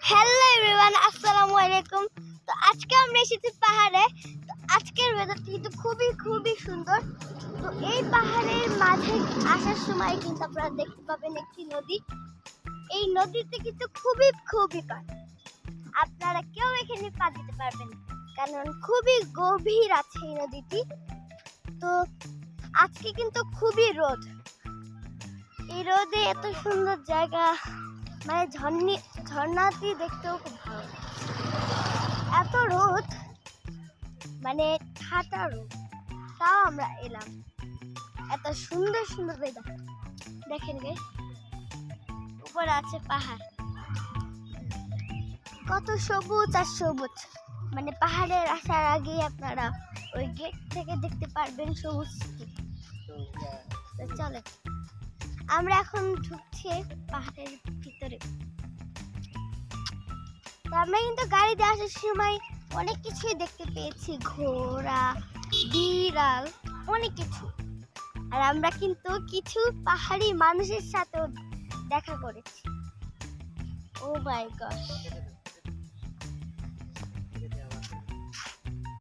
Hello everyone, আসসালামু আলাইকুম। তো আজকে আমরা এসেছি পাহাড়ে। তো আজকের ওয়েদারটা কিন্তু খুবই সুন্দর। তো এই পাহাড়ের মাঝে আসার সময় কিন্তু আপনারা দেখতে পাবেন একটি নদী। এই নদীতে কিন্তু খুবই পানি। আপনারা কেউ এখানে পা দিতে পারবেন না, কারণ খুবই গভীর আছে এই নদীটি। তো আজকে কিন্তু খুবই রোদ। এই রোদে এত সুন্দর জায়গা, মানে ঝর্ণাটি দেখতেও খুব ভালো। এত রোদ, মানে ঠাটা রোদ, তাও আমরা এলাম। এত সুন্দর ওয়েদার দেখেন গে, উপরে আছে পাহাড়, কত সবুজ আর সবুজ। মানে পাহাড়ের আসার আগেই আপনারা ওই গেট থেকে দেখতে পারবেন সবুজ। চলে আমরা এখন ঢুকছি পাহাড়ের ভিতরে। তো আমরা কিন্তু গাড়িতে আসার সময় অনেক কিছুই দেখতে পেয়েছি, ঘোড়া, বিড়াল, অনেক কিছু। আর আমরা কিন্তু কিছু পাহাড়ি মানুষের সাথেও দেখা করেছি। ও মাই গড,